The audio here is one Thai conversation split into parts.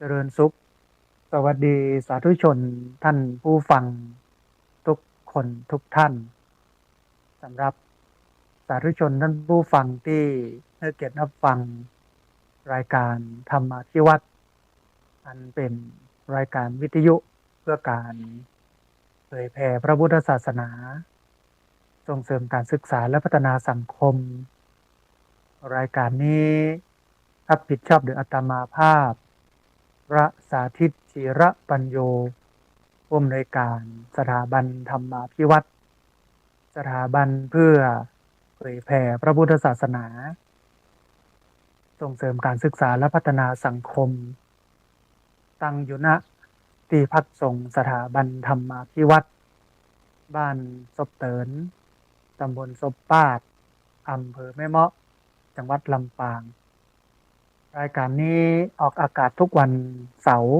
เจริญสุขสวัสดีสาธุชนท่านผู้ฟังทุกคนทุกท่านสำหรับสาธุชนท่านผู้ฟังที่ให้เกียรติรับฟังรายการธรรมาธิวัตรอันเป็นรายการวิทยุเพื่อการเผยแผ่พระพุทธศาสนาส่งเสริมการศึกษาและพัฒนาสังคมรายการนี้รับผิดชอบโดยอาตมาภาพพระสาธิตจิระปัญโยผู้อำนวยการสถาบันธรรมาภิวัตรสถาบันเพื่อเผยแผ่พระพุทธศาสนาส่งเสริมการศึกษาและพัฒนาสังคมตั้งอยู่ณที่พักสงฆ์สถาบันธรรมาภิวัตรบ้านศพเตินตำบลศพปาดอำเภอแม่เมาะจังหวัดลำปางรายการนี้ออกอากาศทุกวันเสาร์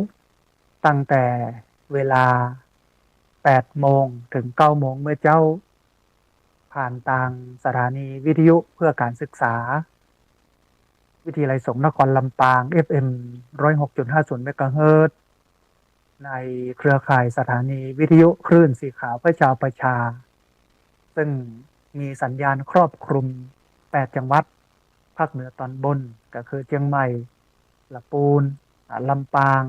ตั้งแต่เวลา8 โมงถึง9 โมงเมื่อเจ้าผ่านทางสถานีวิทยุเพื่อการศึกษาวิทยาลัยสงฆ์นครลำปาง FM 106.50 เมกะเฮิรตซ์ในเครือข่ายสถานีวิทยุคลื่นสีขาวเพื่อชาวประชาซึ่งมีสัญญาณครอบคลุม8 จังหวัดภาคเหนือตอนบนก็คือเชียงใหม่ลำพูนลำปาง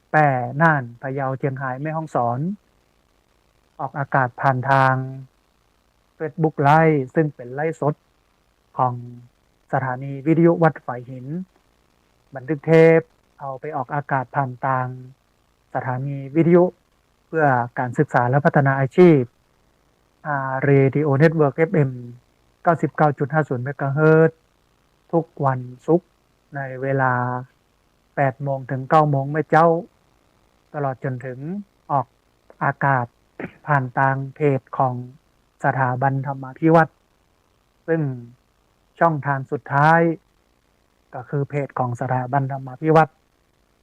แพร่น่านพะเยาเชียงรายแม่ฮ่องสอนออกอากาศผ่านทาง Facebook ไลฟ์ซึ่งเป็นไลฟ์สดของสถานีวิทยุวัดฝายหินบันทึกเทปเอาไปออกอากาศผ่านทางสถานีวิทยุเพื่อการศึกษาและพัฒนาอาชีพRadio Network FM 99.50 เมกะเฮิรตซ์ทุกวันศุกร์ในเวลา8 โมงถึง 9 โมงเมื่อเจ้าตลอดจนถึงออกอากาศผ่านทางเพจของสถาบันธรรมาภิวัตรซึ่งช่องทางสุดท้ายก็คือเพจของสถาบันธรรมาภิวัตร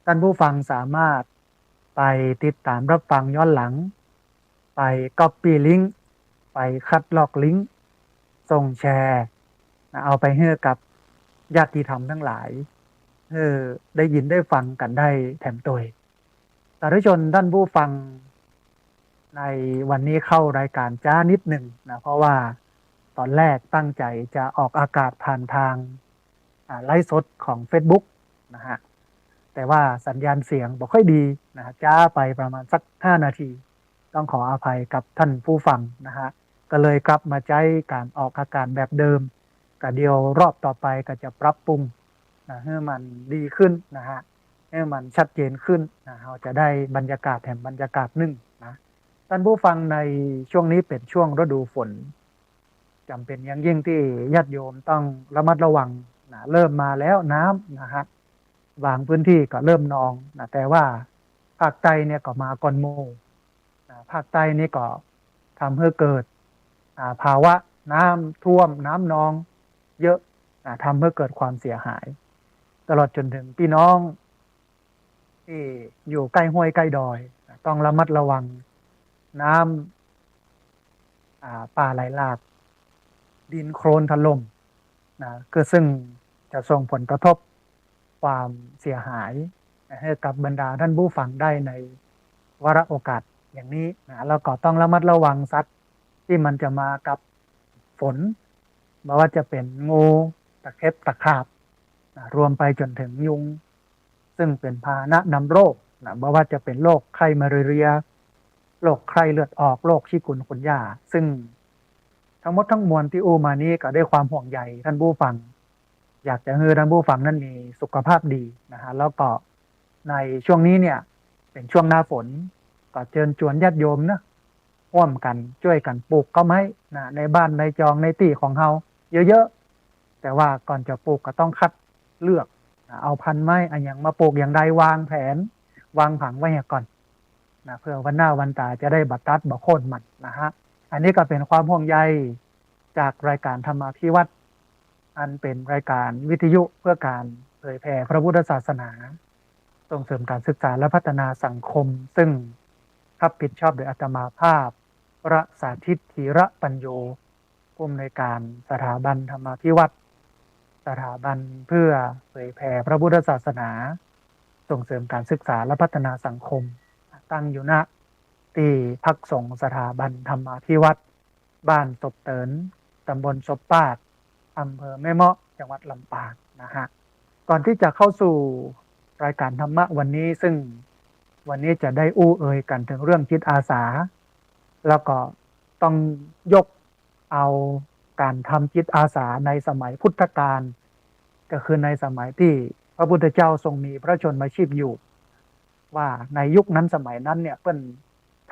ท่านผู้ฟังสามารถไปติดตามรับฟังย้อนหลังไป Copy ลิงก์ไปคัดลอกลิงก์ส่งแชร์เอาไปให้กับญาติธรรมทั้งหลายได้ยินได้ฟังกันได้แถมตัวสาธุชนท่านผู้ฟังในวันนี้เข้ารายการจ้านิดหนึ่งนะเพราะว่าตอนแรกตั้งใจจะออกอากาศผ่านทางไลฟ์สดของ Facebook นะฮะแต่ว่าสัญญาณเสียงบ่ค่อยดีนะฮะจ้าไปประมาณสัก5 นาทีต้องขออภัยกับท่านผู้ฟังนะฮะก็เลยกลับมาใช้การออกอากาศแบบเดิมก็เดียวรอบต่อไปก็จะปรับปรุงนะให้มันดีขึ้นนะฮะให้มันชัดเจนขึ้นนะเราจะได้บรรยากาศแห่งบรรยากาศหนึ่งนะท่านผู้ฟังในช่วงนี้เป็นช่วงฤดูฝนจำเป็นอย่างยิ่งที่ญาติโยมต้องระมัดระวังนะเริ่มมาแล้วน้ำนะฮะบางพื้นที่ก็เริ่มนองนะแต่ว่าภาคใต้เนี่ยก็มาก่อนหมู่นะภาคใต้นี่ก็ทำให้เกิดภาวะน้ำท่วมน้ำนองเยอะทำให้เกิดความเสียหายตลอดจนถึงพี่น้องที่อยู่ใกล้ห้วยใกล้ดอยต้องระมัดระวังน้ำป่าไหลหลากดินโคลนถล่มนะก็ซึ่งจะส่งผลกระทบความเสียหายให้กับบรรดาท่านผู้ฟังได้ในวาระโอกาสอย่างนี้นะแล้วก็ต้องระมัดระวังสัตว์ที่มันจะมากับฝนไม่ว่าจะเป็นงูตะเข็บตะขาบนะรวมไปจนถึงยุงซึ่งเป็นพาหนะนำโรคนะไม่ว่าจะเป็นโรคไข้มาเรียโรคไข้เลือดออกโรคชิกุนกุนยาซึ่งทั้งหมดทั้งมวลที่อู้มานี้ก็ได้ความห่วงใยท่านผู้ฟังอยากจะให้ท่านผู้ฟังนั้นมีสุขภาพดีนะฮะแล้วก็ในช่วงนี้เนี่ยเป็นช่วงหน้าฝนก็เชิญชวนญาติโยมนะร่วมกันช่วยกันปลูกก็ไม้นะในบ้านในจองในที่ของเฮาเยอะๆแต่ว่าก่อนจะปลูกก็ต้องคัดเลือกเอาพันธุ์ไม้อันอย่างมาปลูกอย่างใดวางแผนวางผังไว้ก่อนนะเพื่อวันหน้าวันตาจะได้บัดตัดบ่โค่นมันนะฮะอันนี้ก็เป็นความห่วงใยจากรายการธรรมาภิวัตรอันเป็นรายการวิทยุเพื่อการเผยแผ่พระพุทธศาสนาส่งเสริมการศึกษาและพัฒนาสังคมซึ่งรับผิดชอบโดยอาตมาภาพพระสาธิตธีระปัญโยผู้อำนวยการสถาบันธรรมาภิวัตรสถาบันเพื่อเผยแผ่พระพุทธศาสนา ส่งเสริมการศึกษาและพัฒนาสังคมตั้งอยู่ณที่พักสงฆ์สถาบันธรรมาภิวัตรบ้านศพเตินตำบลศพปาดอำเภอแม่เมาะจังหวัดลำปางนะฮะก่อนที่จะเข้าสู่รายการธรรมะวันนี้ซึ่งวันนี้จะได้อู้เอ่ยกันถึงเรื่องจิตอาสาแล้วก็ต้องยกเอาการทำจิตอาสาในสมัยพุทธกาลก็คือในสมัยที่พระพุทธเจ้าทรงมีพระชนมาชีพอยู่ว่าในยุคนั้นสมัยนั้นเนี่ยเพิ่น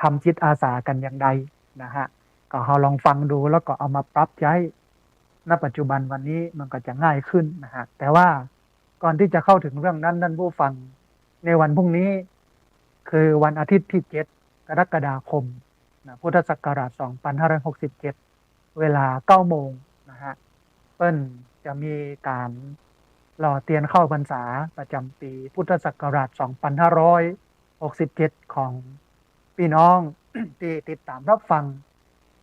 ทำจิตอาสากันอย่างใดนะฮะก็เราลองฟังดูแล้วก็เอามาปรับใช้ณปัจจุบันวันนี้มันก็จะง่ายขึ้นนะฮะแต่ว่าก่อนที่จะเข้าถึงเรื่องนั้นท่านผู้ฟังในวันพรุ่งนี้คือวันอาทิตย์ที่7กรกฎาคมนะพุทธศักราช2567เวลา9โมงนะฮะเปิ้นจะมีการหล่อเทียนเข้าพรรษาประจำปีพุทธศักราช2567ของพี่น้อง ที่ติดตามรับฟัง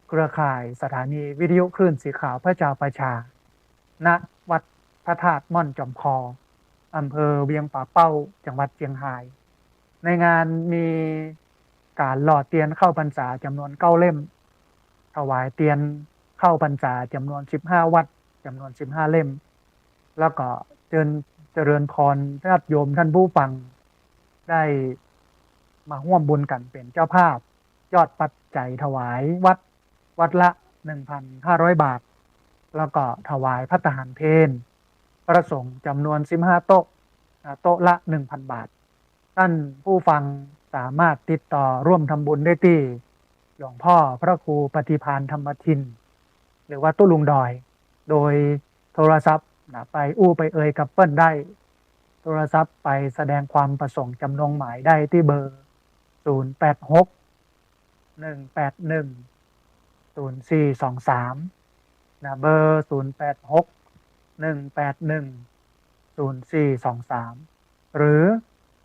เครือข่ายสถานีวิทยุคลื่นสีขาวพระเจ้าประชาณวัดพระธาตุม่อนจอมคออำเภอเวียงป่าเป้าจังหวัดเชียงราย ในงานมีการหล่อเทียนเข้าพรรษาจำนวน9เล่มถวายเทียนเข้าพรรษาจำนวน15วัดจำนวน15เล่มแล้วก็เจริญพรญาติโยมท่านผู้ฟังได้มาร่วมบุญกันเป็นเจ้าภาพยอดปัจจัยถวายวัดละ 1,500 บาทแล้วก็ถวายภัตตาหารเพลประสงค์จำนวน15โต๊ะโต๊ะละ 1,000 บาทท่านผู้ฟังสามารถติดต่อร่วมทำบุญได้ที่หลวงพ่อพระครูปฏิภาณธรรมทินหรือว่าตู้ลุงดอยโดยโทรศัพท์ไปอู้ไปเอ่ยกับเปิ้ลได้โทรศัพท์ไปแสดงความประสงค์จำนงหมายได้ที่เบอร์086 181 0423นะเบอร์086 181 0423หรือ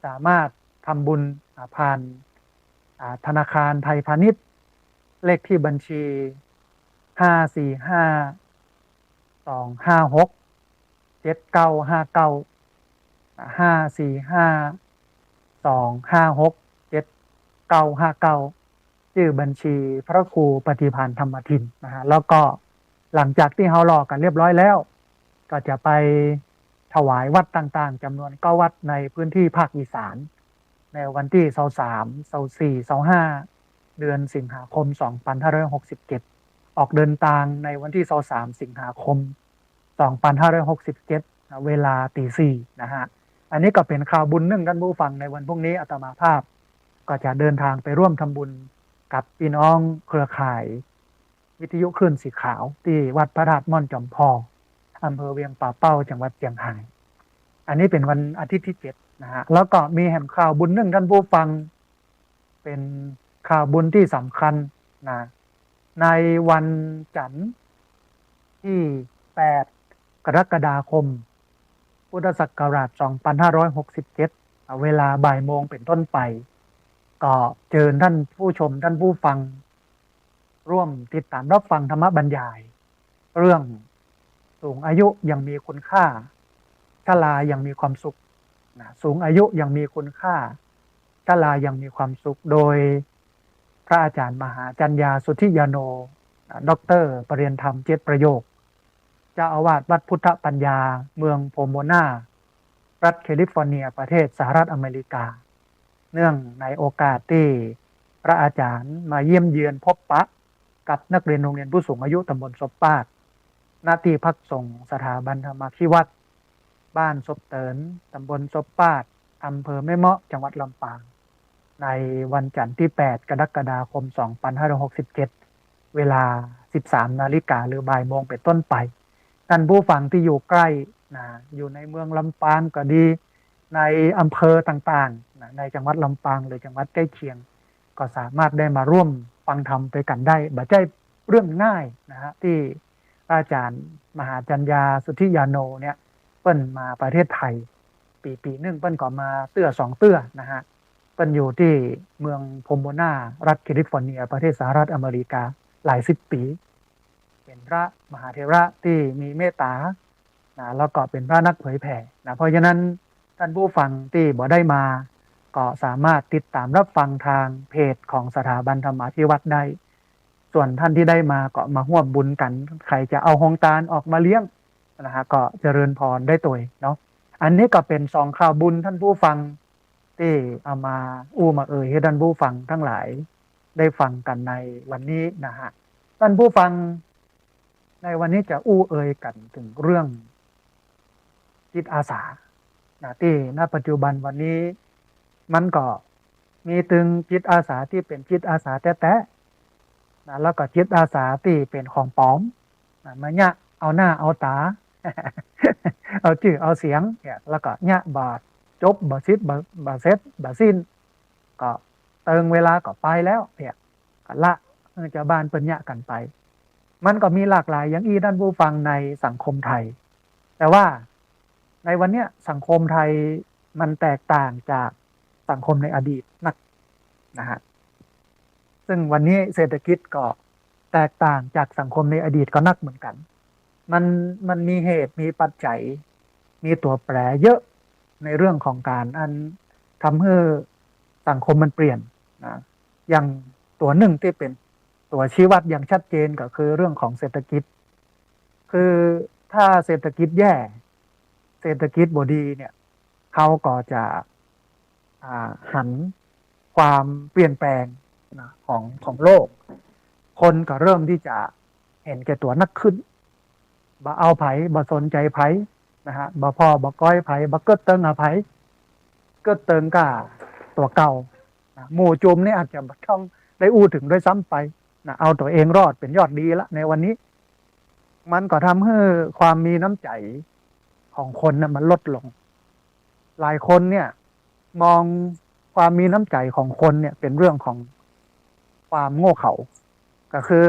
สามารถทำบุญผ่านธนาคารไทยพาณิชย์เลขที่บัญชี545 256 7959 545 256 7959ชื่อบัญชีพระครูปฏิภาณธรรมทินนะฮะแล้วก็หลังจากที่เฮาหลอกกันเรียบร้อยแล้วก็จะไปถวายวัดต่างๆจำนวน9วัดในพื้นที่ภาคอีสานในวันที่23 24 25เดือนสิงหาคม2567ออกเดินทางในวันที่23สิงหาคม2567เวลาตี 4นะฮะอันนี้ก็เป็นข่าวบุญนึ่งท่านผู้ฟังในวันพรุ่งนี้อาตมาภาพก็จะเดินทางไปร่วมทำบุญกับพี่น้องเครือข่ายวิทยุคลื่นสีขาวที่วัดพระธาตุม่อนจอมพออำเภอเวียงป่าเป้าจังหวัดเชียงรายอันนี้เป็นวันอาทิตย์ที่7นะฮะแล้วก็มีแห่งข่าวบุญนึ่งท่านผู้ฟังเป็นข่าวบุญที่สำคัญนะในวันจันทร์ที่8กรกฎาคมพุทธศักราช2567เวลาบ่ายโมงเป็นต้นไปก็เชิญท่านผู้ชมท่านผู้ฟังร่วมติดตามรับฟังธรรมบรรยายเรื่องสูงอายุยังมีคุณค่าชรายังมีความสุขสูงอายุยังมีคุณค่าชรายังมีความสุขโดยพระอาจารย์มหาจัญญาสุทธิยาโนด็อกเตอร์ปริญญาธรรม7ประโยคเจ้าอาวาสวัดพุทธปัญญาเมืองโพโมนารัฐแคลิฟอร์เนียประเทศสหรัฐอเมริกาเนื่องในโอกาสที่พระอาจารย์มาเยี่ยมเยือนพบปะกับนักเรียนโรงเรียนผู้สูงอายุตำบลศพปาดณที่พักสงฆ์สถาบันธรรมาภิวัตรบ้านศพเตินตำบลศพปาดอำเภอแม่เมาะจังหวัดลำปางในวันจันทร์ที่8กรกฎาคม2567เวลา 13 นาฬิกาหรือบ่ายโมงเป็นต้นไปท่านผู้ฟังที่อยู่ใกล้อยู่ในเมืองลำปางก็ดีในอำเภอต่างๆในจังหวัดลำปางหรือจังหวัดใกล้เคียงก็สามารถได้มาร่วมฟังธรรมไปกันได้บ่ใช่เรื่องง่ายนะฮะที่อาจารย์มหาจัญญาสุทธิยาโนเนี่ยเปิ้นมาประเทศไทยปีนึงเปิ้นก็มาเตื้อ2เตื้อนะฮะเปิ้นอยู่ที่เมืองโพโมนารัฐแคลิฟอร์เนียประเทศสหรัฐอเมริกาหลาย10ปีเป็นพระมหาเถระที่มีเมตตาแล้วก็เป็นพระนักเผยแผ่เพราะฉะนั้น ท่านผู้ฟังที่บ่ได้มาก็สามารถติดตามรับฟังทางเพจของสถาบันธรรมาภิวัตน์ได้ส่วนท่านที่ได้มาก็มาร่วมบุญกันใครจะเอาหงตาลออกมาเลี้ยงนะฮะก็เจริญพรได้ตัวเนาะอันนี้ก็เป็นสองข่าวบุญท่านผู้ฟังที่เอามามาให้ท่านผู้ฟังทั้งหลายได้ฟังกันในวันนี้นะฮะท่านผู้ฟังในวันนี้จะกันถึงเรื่องจิตอาสาที่ณปัจจุบันวันนี้มันก็มีตึงจิตอาสาที่เป็นจิตอาสาแท้ๆแล้วก็จิตอาสาที่เป็นของปลอมมาเนี่ยเอาหน้าเอาตา เอาชื่อเอาเสียงเนี่ยแล้วก็เนี่ยบาจบบาซิดบาเซตบาซินก็เติงเวลาก็ไปแล้วเนี่ยก็ละจะบ้านเป็นเนี่ยกันไปมันก็มีหลากหลายอย่างท่านผู้ฟังในสังคมไทยแต่ว่าในวันนี้สังคมไทยมันแตกต่างจากสังคมในอดีตนักนะฮะซึ่งวันนี้เศรษฐกิจก็แตกต่างจากสังคมในอดีตก็นักเหมือนกันมันมีเหตุมีปัจจัยมีตัวแปรเยอะในเรื่องของการทำให้สังคมมันเปลี่ยนนะอย่างตัวหนึ่งที่เป็นตัวชี้วัดอย่างชัดเจนก็คือเรื่องของเศรษฐกิจคือถ้าเศรษฐกิจแย่เศรษฐกิจบดีเนี่ยเขาก็จะหันความเปลี่ยนแปลงนะของโลกคนก็เริ่มที่จะเห็นแก่ตัวนักขึ้นบ่เอาไผบ่สนใจไผนะฮะบ่พ่อบ่ก้อยไผบ่เกิดเติงไผเกิดเติงก็ตัวเก่าหมู่จุมนี่อาจจะต้องได้ถึงด้วยซ้ำไปนะเอาตัวเองรอดเป็นยอดดีละในวันนี้มันก็ทำให้ความมีน้ำใจของคนนะมันลดลงหลายคนเนี่ยมองความมีน้ำใจของคนเนี่ยเป็นเรื่องของความโง่เขลาก็คือ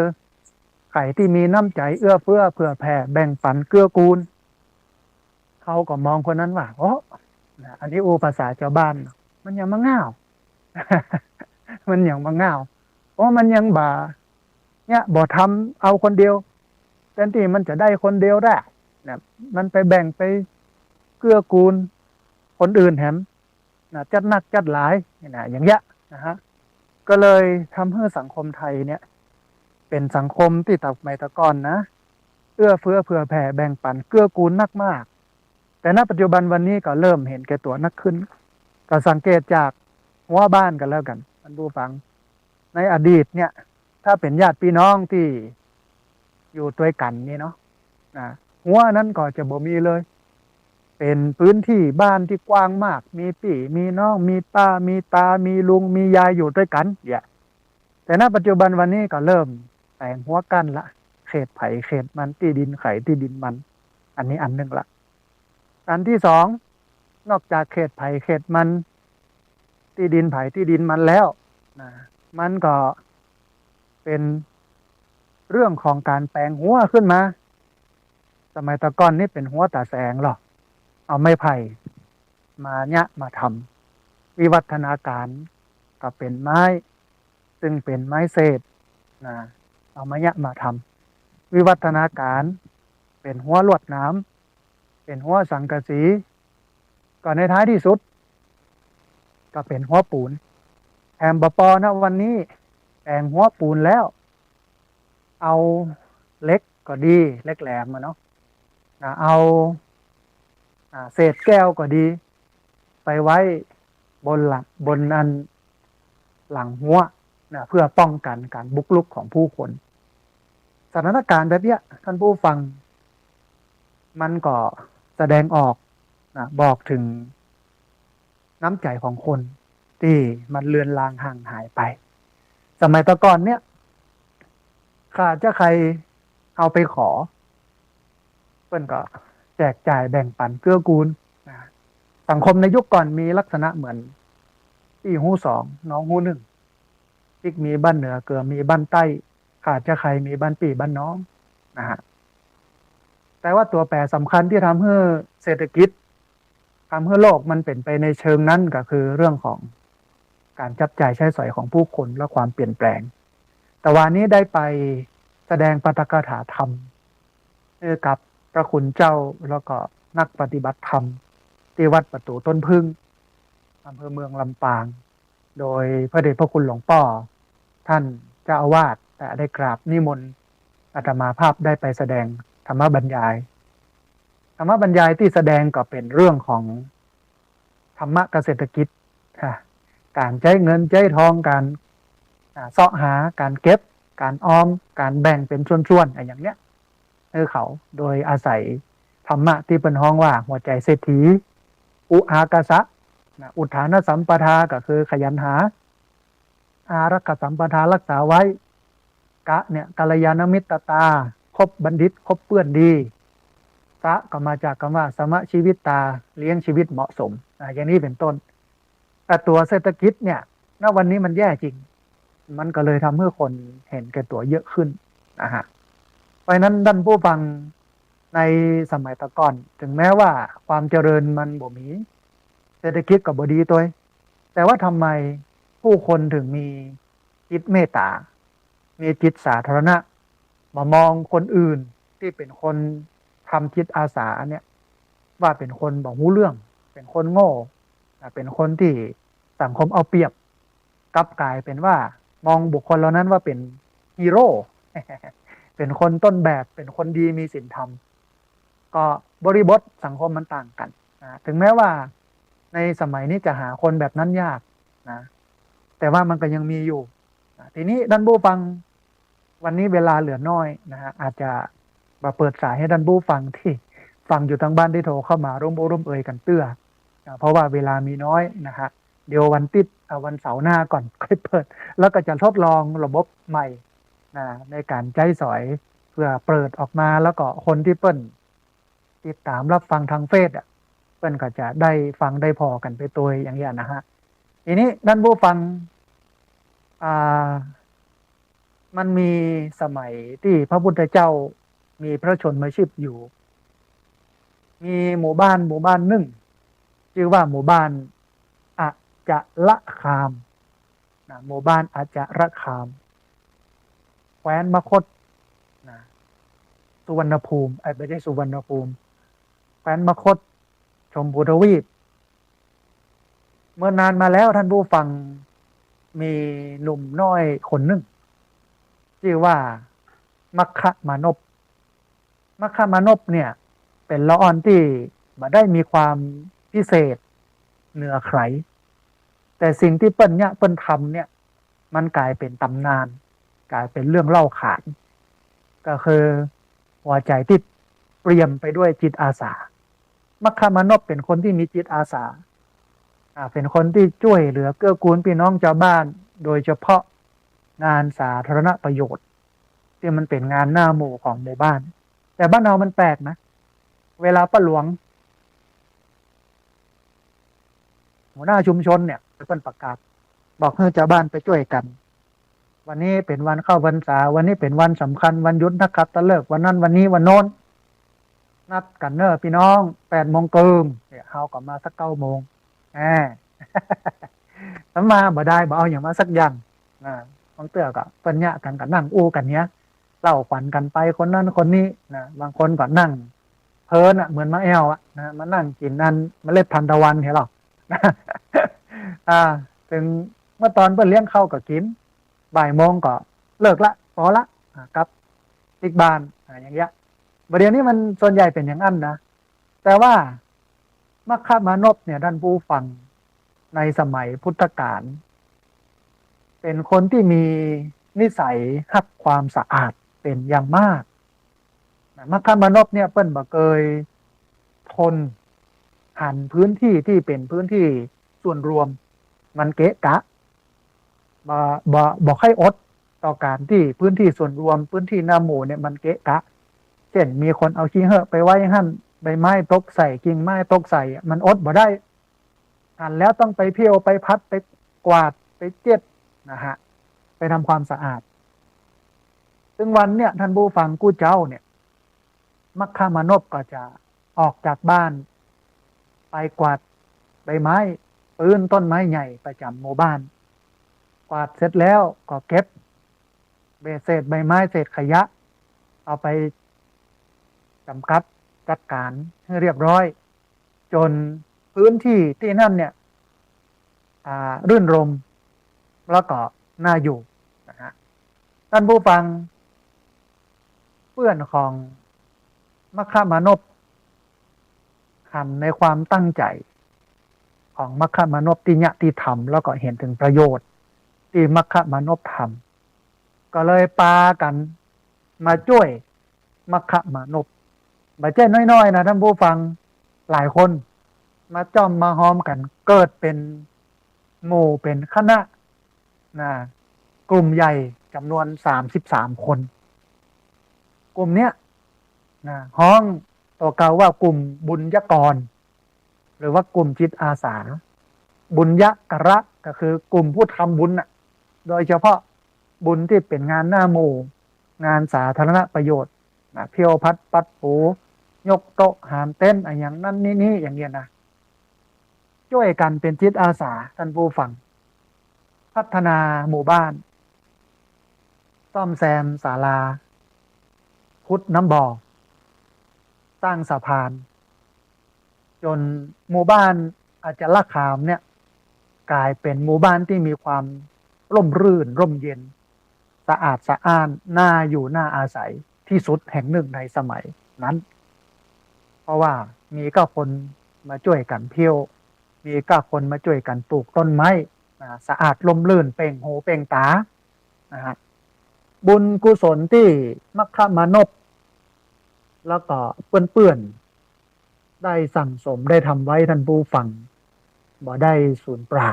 ใครที่มีน้ำใจเอื้อเฟื้อเผื่อแผ่แบ่งปันเกื้อกูลเขาก็มองคนนั้นว่าอันนี้ภาษาชาวบ้านมันยังมาง่าว มันยังมาง่าวมันยังเนี่ยบ่ทำเอาคนเดียวแทนที่มันจะได้คนเดียวได้นะมันไปแบ่งไปเกื้อกูลคนอื่นแถมจัดหนักจัดหลายอย่างเงี้ยนะฮะก็เลยทำให้สังคมไทยเนี่ยเป็นสังคมที่ตะก่อนนะเอื้อเฟื้อเผื่อแผ่แบ่งปันเกื้อกูลนักมากแต่ณปัจจุบันวันนี้ก็เริ่มเห็นแก่ตัวนักขึ้นก็สังเกตจากหัวบ้านกันแล้วกันท่านผู้ฟังในอดีตเนี่ยถ้าเป็นญาติพี่น้องที่อยู่ด้วยกันนี่เนาะหัวนั้นก็จะบ่มีเลยเป็นพื้นที่บ้านที่กว้างมากมีพี่มีน้องมีป้ามีตามีลุงมียายอยู่ด้วยกันแต่ณปัจจุบันวันนี้ก็เริ่มแต่งหัวกั้นละเขตไผ่เขตมันที่ดินไข่ที่ดินมันอันนี้อันหนึ่งละอันที่สองนอกจากเขตไผ่เขตมันที่ดินไผ่ที่ดินมันแล้วมันก็เป็นเรื่องของการแปลงหัวขึ้นมาสมัยตะก่อนนี่เป็นหัวตาแสงหรอเอาไม้ไผ่มาเนี่ยมาทำวิวัฒนาการก็เป็นไม้ซึ่งเป็นไม้เศษเอามาเนี่ยมาทำวิวัฒนาการเป็นหัวลวดหนามเป็นหัวสังกะสีก็ในท้ายที่สุดก็เป็นหัวปูนแอมบปอนะวันนี้แต่งหัวปูนแล้วเอาเล็กก็ดีเล็กแหลมเนาะเอาเศษแก้วก็ดีไปไว้บนอันหลังหัวเพื่อป้องกันการบุกรุกของผู้คนสถานการณ์แบบนี้ท่านผู้ฟังมันก็แสดงออกบอกถึงน้ำใจของคนที่มันเลือนลางห่างหายไปสมัยตะก่อนเนี่ยข้าจะใครเอาไปขอเพิ่นก็แจกจ่ายแบ่งปันเกื้อกูลสังคมในยุคก่อนมีลักษณะเหมือนพี่หูสองน้องหูหนึ่งที่มีบ้านเหนือเกือมีบ้านใต้ขาดจะใครมีบ้านปีบ้านน้องนะฮะแต่ว่าตัวแปรสำคัญที่ทำให้เศรษฐกิจทำให้โลกมันเป็นไปในเชิงนั้นก็คือเรื่องของการจับจ่ายใช้สอยของผู้คนและความเปลี่ยนแปลงแต่วันนี้ได้ไปแสดงปาฐกถาธรรมกับพระคุณเจ้าแล้วก็นักปฏิบัติธรรม ที่วัดประตูต้นพึ่งอำเภอเมืองลำปางโดยพระเดชพระคุณหลวงพ่อท่านเจ้าอาวาสแต่ได้กราบนิมนต์อาตมาภาพได้ไปแสดงธรรมบรรยายที่แสดงก็เป็นเรื่องของธรรมะเกษตรกิจการใช้เงินใช้ทองการเสาะหาการเก็บการออมการแบ่งเป็นส่วนๆอย่างเนี้ยเขาโดยอาศัยธรรมะที่เป็นห้องว่าหัวใจเศรษฐีอุอากาสะอุทานสัมปทาก็คือขยันหาอารักขสัมปทารักษาไว้กะเนี่ยกัลยาณมิตรตาคบบัณฑิตคบเพื่อนดีสะก็มาจากคำว่าสมะชีวิตตาเลี้ยงชีวิตเหมาะสมอย่างนี้เป็นต้นแต่ตัวเศรษฐกิจเนี่ยณวันนี้มันแย่จริงมันก็เลยทำให้คนเห็นแก่ตัวเยอะขึ้นนะฮะเพราะนั้นท่านผู้ฟังในสมัยตะก่อนถึงแม้ว่าความเจริญมันบ่มีเศรษฐกิจก็บ่ดีตัวแต่ว่าทำไมผู้คนถึงมีจิตเมตตามีจิตสาธารณะมามองคนอื่นที่เป็นคนทำจิตอาสาเนี่ยว่าเป็นคนบอกหูเรื่องเป็นคนโง่เป็นคนที่สังคมเอาเปรียบกลับกลายเป็นว่ามองบุคคลเหล่านั้นว่าเป็นฮีโร่ เป็นคนต้นแบบเป็นคนดีมีศีลธรรมก็บริบทสังคมมันต่างกันถึงแม้ว่าในสมัยนี้จะหาคนแบบนั้นยากนะแต่ว่ามันก็ยังมีอยู่ทีนี้ท่านผู้ฟังวันนี้เวลาเหลือน้อยนะฮะอาจจะมาเปิดสายให้ท่านผู้ฟังที่ฟังอยู่ทางบ้านได้โทรเข้ามาร่วมเอ่ยกันเตื้อเพราะว่าเวลามีน้อยนะฮะเดี๋ยววันเสาร์หน้าก่อนค่อยเปิดแล้วก็จะทดลองระบบใหม่ในการใจสอยเพื่อเปิดออกมาแล้วก็คนที่เปิ้นติดตามรับฟังทางเฟซเปิ้นก็จะได้ฟังได้พอกันไปตัวอย่างเงี้ยนะฮะทีนี้ท่านผู้ฟังมันมีสมัยที่พระพุทธเจ้ามีพระชนมชีพอยู่มีหมู่บ้านหนึ่งชื่อว่าหมู่บ้านอาจะละคามหมู่บ้านอาจะระคามแคว้นมคธสุวรรณภูมิไม่ใช่สุวรรณภูมิแคว้นมคธชมพูทวีปเมื่อนานมาแล้วท่านผู้ฟังมีหนุ่มน้อยคนหนึ่งชื่อว่ามัคคะมานพเนี่ยเป็นละอ่อนที่มาได้มีความพิเศษเหนือใครแต่สิ่งที่เปิ้นทำเนี่ยมันกลายเป็นตำนานกลายเป็นเรื่องเล่าขานก็คือหัวใจที่เปลี่ยมไปด้วยจิตอาสามัคคะมานพเป็นคนที่มีจิตอาสาเป็นคนที่ช่วยเหลือเกื้อกูลพี่น้องชาวบ้านโดยเฉพาะงานสาธารณประโยชน์ที่มันเป็นงานหน้าหมู่ของหมู่บ้านแต่บ้านเรามันแปลกนะเวลาป้าหลวงหัวหน้าชุมชนเนี่ยเป็นประกาศบอกให้ชาวบ้านไปช่วยกันวันนี้เป็นวันเข้าพรรษาวันนี้เป็นวันสำคัญวันหยุดนักขัตฤกษ์วันนั้นวันนี้วันโน้นนัดกันเนอะพี่น้อง8 โมงเกิมเนี่ยเขาก็มาสัก9 โมงแล้วมาบ่ได้บ่เอาอย่างมาสักอย่างบางเตื้อก็ปัญญากันก็นั่งอู้กันเนี้ยเล่าฝันกันไปคนนั้นคนนี้บางคนก็นั่งเพลินเหมือนมะแอวมานั่งกินนั่นเมล็ดทานตะวันเห็นหรอถึงเมื่อตอนเพื่อนเลี้ยงเข้าก็กินบ่ายโมงก็เลิกละพอละครับอีกบ้านอย่างเงี้ยประเดี๋ยวนี้มันส่วนใหญ่เป็นอย่างนั้นนะแต่ว่ามัคคะมานพเนี่ยท่านผู้ฟังในสมัยพุทธกาลเป็นคนที่มีนิสัยรักความสะอาดเป็นอย่างมากมัคคะมานพเนี่ยเปิ้นบ่เคยทนหันพื้นที่ที่เป็นพื้นที่ส่วนรวมมันเกะกะบอกให้อดต่อการที่พื้นที่ส่วนรวมพื้นที่หน้าหมู่เนี่ยมันเกะกะเช่นมีคนเอาขี้เหอะไปไว้หั่นใบไม้ตกใส่กิ่งไม้ตกใส่มันอดบ่ได้หั่นแล้วต้องไปเพี้ยวไปพัดไปกวาดไปเจ็ดนะฮะไปทำความสะอาดซึ่งวันเนี่ยท่านผู้ฟังกู้เจ้าเนี่ยมัคคะมานพก็จะออกจากบ้านไปกวาดใบไม้ปืนต้นไม้ใหญ่ประจำหมู่บ้านกวาดเสร็จแล้วก็เก็บเศษใบไม้เศษขยะเอาไปจำกัดจัดการให้เรียบร้อยจน พื้นที่ที่นั่นเนี่ยรื่นรมแล้วก็น่าอยู่นะฮะท่านผู้ฟังเพื่อนของมัคคมานพหันในความตั้งใจของมัคคมานพที่ญะที่ทำแล้วก็เห็นถึงประโยชน์ที่มัคคมานพทำก็เลยปากันมาช่วยมัคคมานพบาเจ้น้อยๆนะท่านผู้ฟังหลายคนมาจ้อมมาหอมกันเกิดเป็นหมู่เป็นคณะนะกลุ่มใหญ่จำนวน33 คนกลุ่มเนี้ยนะห้องตัวเก่าว่ากลุ่มบุญยกรหรือว่ากลุ่มจิตอาสาบุญยกระก็คือกลุ่มผู้ทำบุญโดยเฉพาะบุญที่เป็นงานหน้าหมู่งานสาธารณประโยชน์เพียวพัดปัดปูยกโต๊ะหามเต้นอย่างนั้นนี่อย่างเงี้ยนะช่วยกันเป็นจิตอาสาท่านผู้ฟังพัฒนาหมู่บ้านซ่อมแซมศาลาขุดน้ำบ่อสร้างสะพานจนหมู่บ้านอาจจะละขามเนี่ยกลายเป็นหมู่บ้านที่มีความร่มรื่นร่มเย็นสะอาดสะอ้านน่าอยู่น่าอาศัยที่สุดแห่งหนึ่งในสมัยนั้นเพราะว่ามี9 คนมาช่วยกันเที่ยวมี9 คนมาช่วยกันปลูกต้นไม้สะอาดร่มรื่นเป่งหูเป่งตานะฮะบุญกุศลที่มัคคมานพแล้วก็เปื้อนได้สั่งสมได้ทำไว้ท่านผู้ฟังบ่ได้สูญเปล่า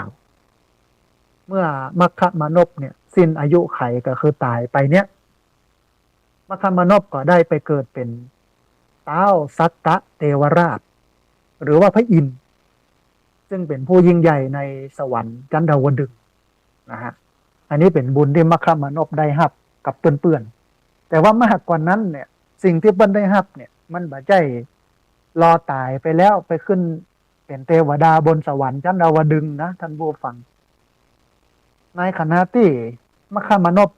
เมื่อมัคคมานพเนี่ยสิ้นอายุไขก็คือตายไปเนี่ยมัคคมานพก็ได้ไปเกิดเป็นเท้าสัตตะเทวราชหรือว่าพระอินทร์ซึ่งเป็นผู้ยิ่งใหญ่ในสวรรค์จันทวดึงนะฮะอันนี้เป็นบุญที่มัคคมานพได้รับกับเปื้อนแต่ว่ามากกว่านั้นเนี่ยสิ่งที่เปิ้นได้รับเนี่ยมันบ่ใช่รอตายไปแล้วไปขึ้นเป็นเทวดาบนสวรรค์ชั้นดาวดึงนะท่านผู้ฟังในขณะที่มัคคมานพ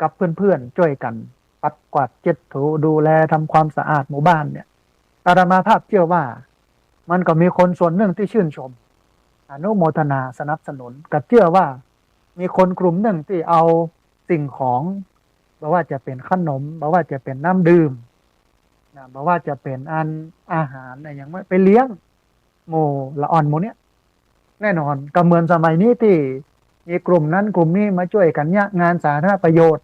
กับเพื่อนๆช่วยกันปัดกวาดเช็ดถูดูแลทำความสะอาดหมู่บ้านเนี่ยอาตมาภาพเชื่อว่ามันก็มีคนส่วนหนึ่งที่ชื่นชมอนุโมทนาสนับสนุนกับเชื่อว่ามีคนกลุ่มหนึ่งที่เอาสิ่งของบอกว่าจะเป็นขนมบอกว่าจะเป็นน้ำดื่มบอกว่าจะเป็นอาหารอย่างไม่ไปเลี้ยงโมละอ่อนโมเนี้ยแน่นอนก็เหมือนสมัยนี้ที่มีกลุ่มนั้นกลุ่มนี้มาช่วยกันเนี่ยงานสาธารณประโยชน์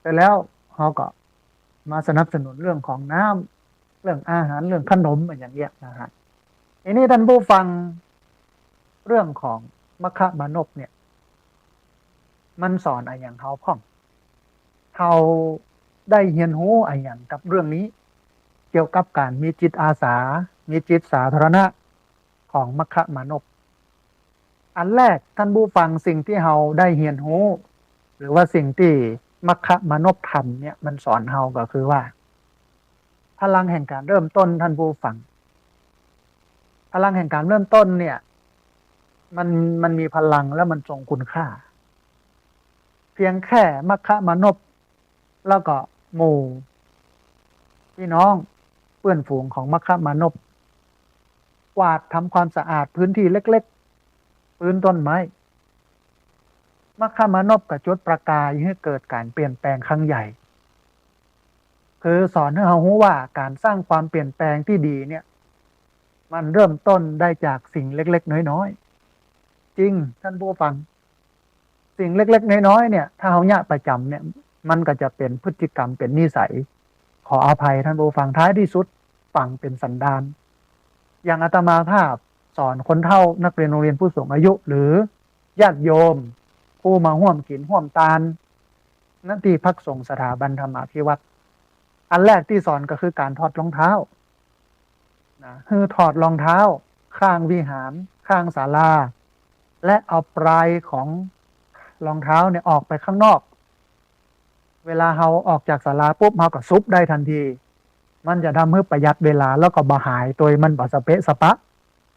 แต่แล้วเขาก็มาสนับสนุนเรื่องของน้ำเรื่องอาหารเรื่องขนมอย่างเงี้ยนะฮะทีนี้ท่านผู้ฟังเรื่องของมัคคมานพเนี่ยมันสอนอะไรอย่างเขาพ่องเขาได้เรียนรู้อะไรอย่างกับเรื่องนี้เกี่ยวกับการมีจิตอาสามีจิตสาธารณะของมัคคมานพอันแรกท่านผู้ฟังสิ่งที่เราได้เรียนรู้หรือว่าสิ่งที่มัคคมานพทำเนี่ยมันสอนเราก็คือว่าพลังแห่งการเริ่มต้นท่านผู้ฟังพลังแห่งการเริ่มต้นเนี่ยมันมีพลังและมันทรงคุณค่าเพียงแค่มัคคมานพแล้วก็หมู่พี่น้องเพื่อนฝูงของมัคคมานพกวาดทำความสะอาดพื้นที่เล็กๆพื้นต้นไม้มัคคมานพกับจุดประกายให้เกิดการเปลี่ยนแปลงครั้งใหญ่คือสอนให้เรารู้ว่าการสร้างความเปลี่ยนแปลงที่ดีเนี่ยมันเริ่มต้นได้จากสิ่งเล็กๆน้อยๆจริงท่านผู้ฟังสิ่งเล็กๆน้อยๆเนี่ยถ้าเราเนี่ยประจำเนี่ยมันก็จะเป็นพฤติกรรมเป็นนิสัยขออภัยท่านผู้ฟังท้ายที่สุดฝังเป็นสันดานอย่างอาตมาภาพสอนคนเฒ่านักเรียนโรงเรียนผู้สูงอายุหรือญาติโยมผู้มาร่วมกินร่วมทานณที่พักสงฆ์สถาบันธรรมาภิวัตรอันแรกที่สอนก็คือการถอดรองเท้าคือถอดรองเท้าข้างวิหารข้างศาลาและเอาปลายของรองเท้าเนี่ยออกไปข้างนอกเวลาเราออกจากศาลาปุ๊บเราก็ซุบได้ทันทีมันจะทำให้ประหยัดเวลาแล้วก็บ่หายตัวมันบ่สเปะสปะ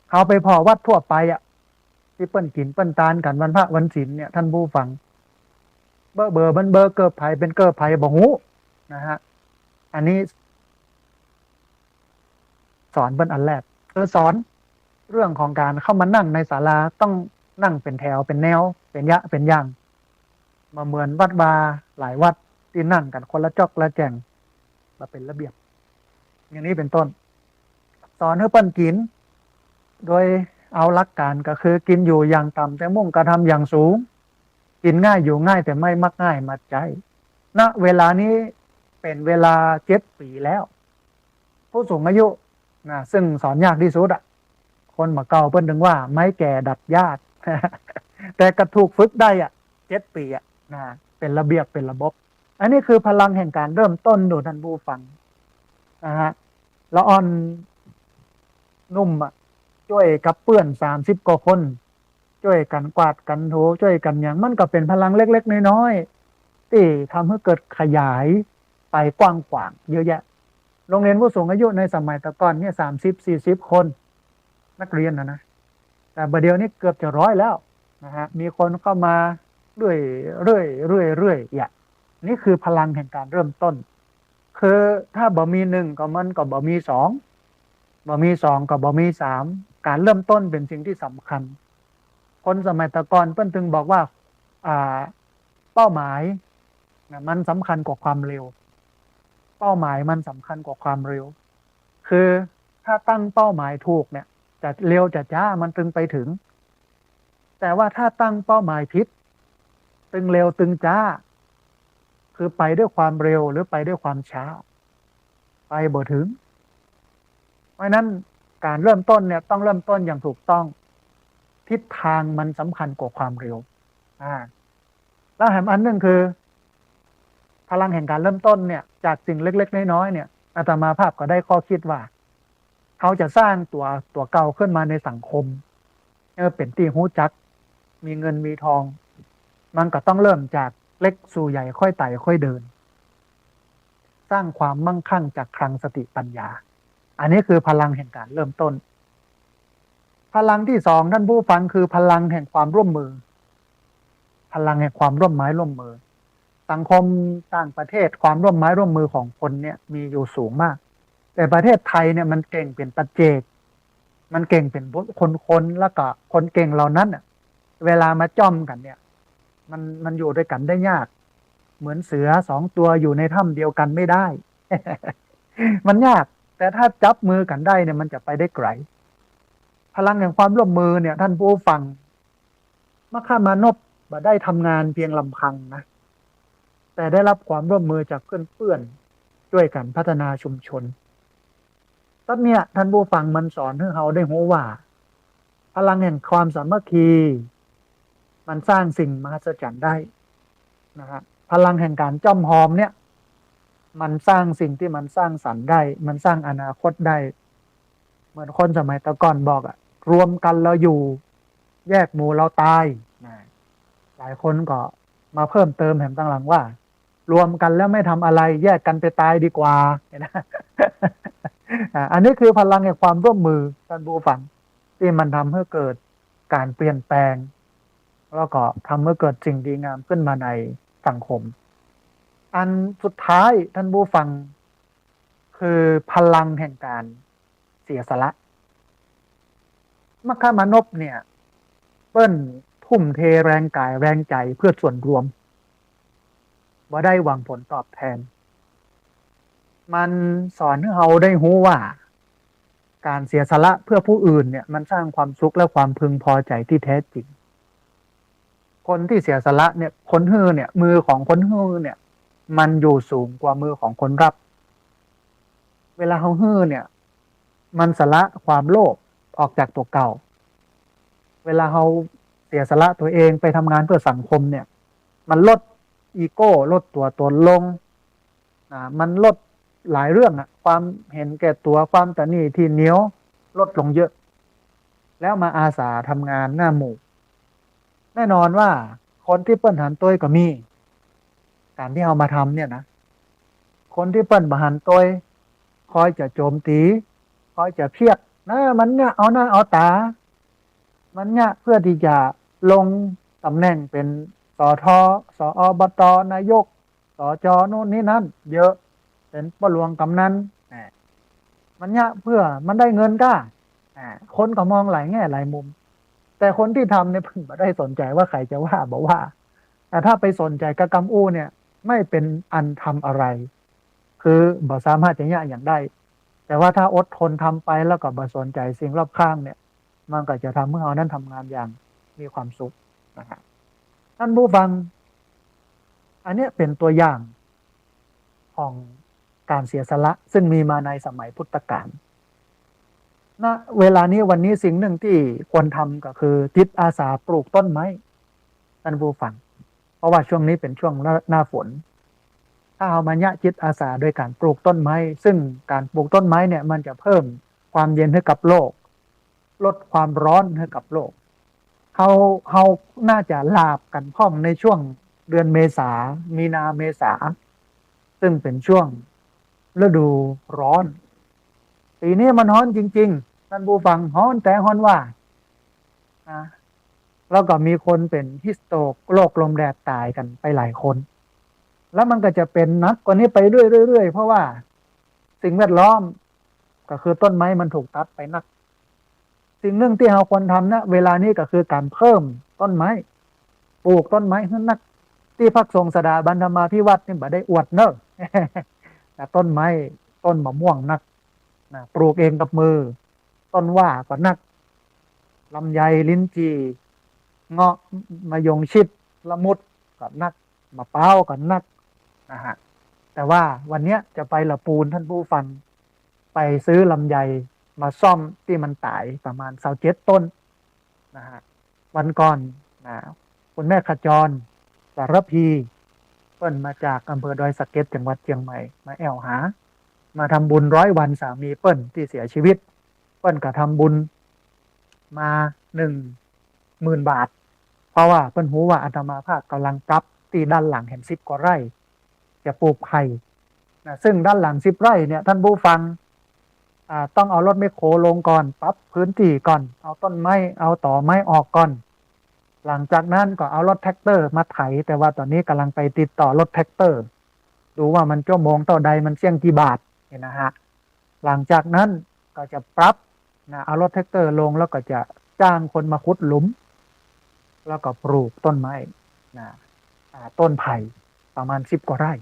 เขาไปพอวัดทั่วไปที่เปิ้นกินเปิ้นตานกันวันพระวันศีลเนี่ยท่านผู้ฟังเบอร์มันเบอร์เกิบไผ่เป็นเกิบไผ่บ่หูนะฮะอันนี้สอนเปิ้นอันแรกสอน เรื่องของการเข้ามานั่งในศาลาต้องนั่งเป็นแถวเป็นแนวเป็นยะเป็นอย่างมาเหมือนวัดวาหลายวัดที่นั่งกันคนละจอกละแจงมาเป็นระเบียบอย่างนี้เป็นต้นสอนให้เปิ้นกินโดยเอาหลักการก็คือกินอยู่อย่างต่ำแต่มุ่งกระทำอย่างสูงกินง่ายอยู่ง่ายแต่ไม่มักง่ายมัดใจณเวลานี้เป็นเวลา7 ปีแล้วผู้สูงอายุนะซึ่งสอนยากที่สุดอ่ะคนมาเก่าเพิ่นถึงว่าไม้แก่ดัดญาติ แต่กระถูกฝึกได้อ่ะ7 ปีอ่ะนะเป็นระเบียบเป็นระบบอันนี้คือพลังแห่งการเริ่มต้นดูท่านผู้ฟังนะฮะละอ่อนนุ่มอ่ะช่วยกับเพื่อน30 กว่าคนช่วยกันกวาดกันถูช่วยกันอย่างมันก็เป็นพลังเล็กๆน้อยๆที่ทำให้เกิดขยายไปกว้างขวางเยอะแยะโรงเรียนผู้สูงอายุในสมัยตะก่อนเนี่ย30-40 คนนักเรียนนะแต่ประเดี๋ยวนี้เกือบจะ100แล้วนะฮะมีคนเข้ามาเรื่อยเรื่อยเรื่อยเรื่อยอย่างนี่คือพลังแห่งการเริ่มต้นคือถ้าบ่มีหนึ่งก็มันก็บ่มีสองบ่มีสองก็บ่มีสามการเริ่มต้นเป็นสิ่งที่สำคัญคนสมัยตะก่อนเพิ่นถึงบอกว่าเป้าหมายนะมันสำคัญกว่าความเร็วเป้าหมายมันสำคัญกว่าความเร็วคือถ้าตั้งเป้าหมายถูกเนี่ยจะเร็วจะช้ามันตึงไปถึงแต่ว่าถ้าตั้งเป้าหมายผิดตึงเร็วตึงช้าคือไปด้วยความเร็วหรือไปด้วยความช้าไปบ่ถึงเพราะนั้นการเริ่มต้นเนี่ยต้องเริ่มต้นอย่างถูกต้องทิศทางมันสำคัญกว่าความเร็วแล้วแถมอันหนึ่งคือพลังแห่งการเริ่มต้นเนี่ยจากสิ่งเล็กๆน้อยๆเนี่ยอาตมาภาพก็ได้ข้อคิดว่าเขาจะสร้างตัวเก่าขึ้นมาในสังคมเป็นที่หู้จักมีเงินมีทองมันก็ต้องเริ่มจากเล็กสู่ใหญ่ค่อยไต่ค่อยเดินสร้างความมั่งคั่งจากคลังสติปัญญาอันนี้คือพลังแห่งการเริ่มต้นพลังที่สองท่านผู้ฟังคือพลังแห่งความร่วมมือพลังแห่งความร่วมไม้ร่วมมือสังคมต่างประเทศความร่วมไม้ร่วมมือของคนเนี่ยมีอยู่สูงมากแต่ประเทศไทยเนี่ยมันเก่งเป็นปัจเจกมันเก่งเป็นคนแล้วก็คนเก่งเหล่านั้นเวลามาจ้อมกันเนี่ยมันอยู่ด้วยกันได้ยากเหมือนเสือ2 ตัวอยู่ในถ้ำเดียวกันไม่ได้ มันยากแต่ถ้าจับมือกันได้เนี่ยมันจะไปได้ไกลพลังแห่งความร่วมมือเนี่ยท่านผู้ฟังมะข่ามานพบ่ได้ทำงานเพียงลำพังนะแต่ได้รับความร่วมมือจากเพื่อนๆช่วยกันพัฒนาชุมชนตอนเนี้ยท่านผู้ฟังมันสอนให้เราได้รู้ว่าพลังแห่งความสามัคคีมันสร้างสิ่งมหัศจรรย์ได้นะฮะพลังแห่งการจ้อมหอมเนี่ยมันสร้างสิ่งที่มันสร้างสรรค์ได้มันสร้างอนาคตได้เหมือนคนสมัยตะก่อนบอกรวมกันเราอยู่แยกหมู่เราตายหลายคนก็มาเพิ่มเติมแถมตั้งหลังว่ารวมกันแล้วไม่ทำอะไรแยกกันไปตายดีกว่านะอันนี้คือพลังแห่งความร่วมมือท่านผู้ฟังที่มันทำให้เกิดการเปลี่ยนแปลงแล้วก็ทำให้เกิดสิ่งดีงามขึ้นมาในสังคมอันสุดท้ายท่านผู้ฟังคือพลังแห่งการเสียสละมคามานพเนี่ยเปิ้นทุ่มเทแรงกายแรงใจเพื่อส่วนรวมบ่ได้หวังผลตอบแทนมันสอนให้เราได้รู้ว่าการเสียสละเพื่อผู้อื่นเนี่ยมันสร้างความสุขและความพึงพอใจที่แท้จริงคนที่เสียสละเนี่ยคนฮื้อเนี่ยมือของคนฮื้อเนี่ยมันอยู่สูงกว่ามือของคนรับเวลาเขาฮื้อเนี่ยมันสละความโลภออกจากตัวเก่าเวลาเขาเสียสละตัวเองไปทำงานเพื่อสังคมเนี่ยมันลดอีโก้ลดตัวตนลงมันลดหลายเรื่องความเห็นแก่ตัวความตนีที่เหนียวลดลงเยอะแล้วมาอาสาทำงานหน้าหมู่แน่นอนว่าคนที่เปิ้นหันตัวก็มีการที่เอามาทำเนี่ยนะคนที่เปิ้นบ่หันตัวคอยจะโจมตีคอยจะเพียดนะมันเนี่ยเอาหน้าเอาตามันเนี่ยเพื่อที่จะลงตำแหน่งเป็นสทสอบตนายกสจนู่นนี่นั่นเยอะเป็นปหลวงกำนันมันเนี่ยเพื่อมันได้เงินก้า คนก็มองหลายแง่หลายมุมแต่คนที่ทำเนี่ยเพิ่งไม่ได้สนใจว่าใครจะว่าบอกว่าแต่ถ้าไปสนใจกะกำอู้เนี่ยไม่เป็นอันทำอะไรคือบ่สามารถจะยะอย่างได้แต่ว่าถ้าอดทนทำไปแล้วก็บ่สนใจสิ่งรอบข้างเนี่ยมันก็จะทำให้เรานั้นทำงานอย่างมีความสุขนะครับท่านผู้ฟังอันเนี้ยเป็นตัวอย่างของการเสียสละซึ่งมีมาในสมัยพุทธกาลณเวลานี้วันนี้สิ่งหนึ่งที่ควรทำก็คือจิตอาสาปลูกต้นไม้ท่านผู้ฟังเพราะว่าช่วงนี้เป็นช่วงหน้าฝนถ้าเอามายะจิตอาสาโดยการปลูกต้นไม้ซึ่งการปลูกต้นไม้เนี่ยมันจะเพิ่มความเย็นให้กับโลกลดความร้อนให้กับโลกเขาน่าจะลาบกันพ่องในช่วงเดือนเมษามีนาเมษาซึ่งเป็นช่วงฤดูร้อนปีนี้มันร้อนจริงๆท่านผู้ฟังร้อนแต่ร้อนว่านะแล้วก็มีคนเป็นฮิสโตรกโรคลมแดดตายกันไปหลายคนแล้วมันก็จะเป็นนักกว่านี้ไปเรื่อยๆเพราะว่าสิ่งแวดล้อมก็คือต้นไม้มันถูกตัดไปนักสิ่งหนึ่งที่เราควรทำนะเวลานี้ก็คือการเพิ่มต้นไม้ปลูกต้นไม้ให้นักที่พักทรงสดาบันธรรมาภิวัตน์นี่บ่ได้อวดเนอะแต่ต้นไม้ต้นมะม่วงนักนะปลูกเองกับมือต้นว่าก็นักลำไยลิ้นจี่เงาะมะยงชิดละมุดก็นักมะพร้าวก็นักนะฮะแต่ว่าวันนี้จะไปละปูนท่านผู้ฟังไปซื้อลำไยมาซ่อมที่มันตายประมาณ27 ต้นนะฮะวันก่อนนะคุณแม่ขจรสารพีเปิ้นมาจากอำเภอดอยสะเก็ดจังหวัดเชียงใหม่มาแอวหามาทำบุญ100 วันสามีเปิ้นที่เสียชีวิตเปิ้นก็ทำบุญมา10,000 บาทเพราะว่าเปิ้นหูว่าอาตมาภาพกำลังปรับที่ด้านหลังแห่ง10 กว่าไร่จะปลูกไผ่นะซึ่งด้านหลัง10 ไร่เนี่ยท่านผู้ฟังต้องเอารถแมคโครลงก่อนปรับพื้นที่ก่อนเอาต้นไม้เอาต่อไม้ออกก่อนหลังจากนั้นก็เอารถแท็กเตอร์มาไถแต่ว่าตอนนี้กำลังไปติดต่อรถแท็กเตอร์ดูว่ามันชั่วโมงต่อใดมันเสี่ยงกี่บาทเนี่ยนะฮะหลังจากนั้นก็จะปรับนะเอารถแท็กเตอร์ลงแล้วก็จะจ้างคนมาขุดหลุมแล้วก็ปลูกต้นไม้นะต้นไผ่ประมาณ10 กว่าไร่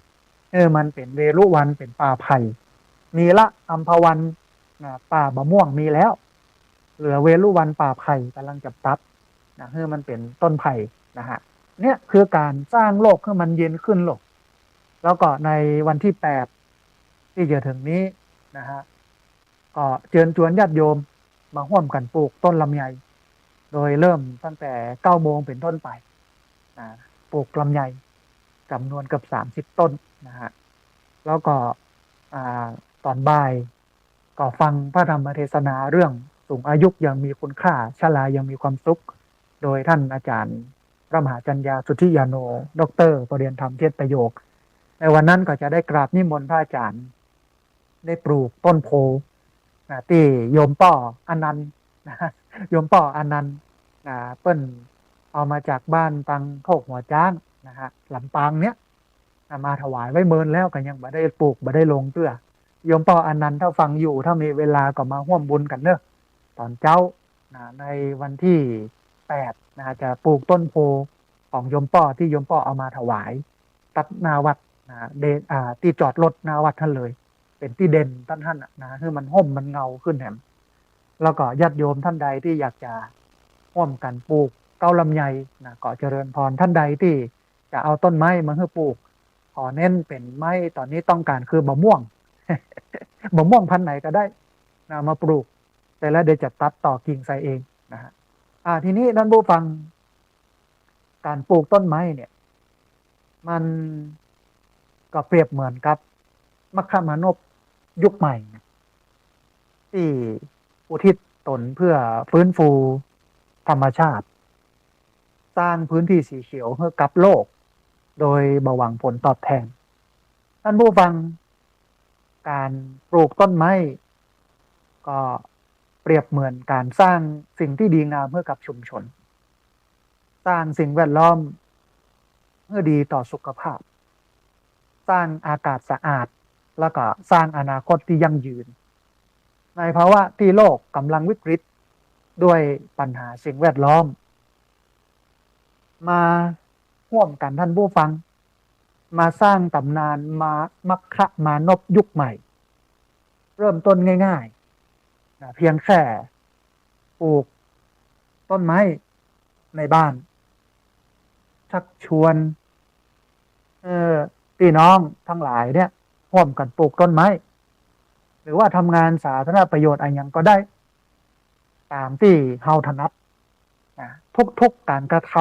มันเป็นเวรุวันเป็นป่าไผ่มีละอัมพวันป่าบะม่วงมีแล้วเหลือเวรุวันป่าไผ่กำลังจะปรับนะมันเป็นต้นไผ่นะฮะเนี่ยคือการสร้างโลกให้มันเย็นขึ้นโลกแล้วก็ในวันที่8ที่จะถึงนี้นะฮะก็เชิญชวนญาติโยมมาร่วมกันปลูกต้นลำไยโดยเริ่มตั้งแต่9 โมงเป็นต้นไปปลูกลำไยจำนวนเกือบ30 ต้นนะฮะแล้วก็ตอนบ่ายก็ฟังพระธรรมเทศนาเรื่องสูงอายุยังมีคุณค่าชรายังมีความสุขโดยท่านอาจารย์พระมหาจัญญาสุทธิยาโนดอกเตอร์ปรริญญาธรรมเทศประโยคในวันนั้นก็จะได้กราบนิมนต์พระอาจารย์ได้ปลูกต้นโพที่โยมป้ออนันต์โยมป้ออนันต์เปิ้นเอามาจากบ้านตังโคกหัวจ้างนะฮะลำปางเนี้ยมาถวายไว้เมินแล้วก็ยังบ่ได้ปลูกบ่ได้ลงเตื้อโยมป้ออนันต์ถ้าฟังอยู่ถ้ามีเวลาก็มาร่วมบุญกันเนอะตอนเจ้าในวันที่8จะปลูกต้นโพของโยมป้อที่โยมป้อเอามาถวายตัดนาวัดที่จอดรถนาวัดท่านเลยเป็นที่เด่นท่านคือมันห่มมันเงาขึ้นแหมแล้วก็ญาติโยมท่านใดที่อยากจะร่วมกันปลูกเก้าลำไยก็เจริญพรท่านใดที่จะเอาต้นไม้มาให้ปลูกขอเน้นเป็นไม้ตอนนี้ต้องการคือบะม่วง บะม่วงพันธุ์ไหนก็ได้มาปลูกแต่แล้วเดี๋ยวจะตัดต่อกิ่งใส่เองนะฮะทีนี้ท่านผู้ฟังการปลูกต้นไม้เนี่ยมันก็เปรียบเหมือนกับมัคคมานพยุคใหม่ที่อุทิศตนเพื่อฟื้นฟูธรรมชาติสร้างพื้นที่สีเขียวให้กับโลกโดยบ่หวังผลตอบแทนท่านผู้ฟังการปลูกต้นไม้ก็เปรียบเหมือนการสร้างสิ่งที่ดีงามเพื่อกับชุมชนสร้างสิ่งแวดล้อมเพื่อดีต่อสุขภาพสร้างอากาศสะอาดแล้วก็สร้างอนาคตที่ยั่งยืน ในภาวะที่โลกกำลังวิกฤตด้วยปัญหาสิ่งแวดล้อมมาร่วมกันท่านผู้ฟังมาสร้างตำนานมัคคะมานพยุคใหม่เริ่มต้นง่ายๆนะเพียงแค่ปลูกต้นไม้ในบ้านชักชวนพี่น้องทั้งหลายเนี่ยร่วมกันปลูกต้นไม้หรือว่าทำงานสาธารณประโยชน์อะไรอย่างก็ได้ตามที่เฮาถนัดนะทุกการกระท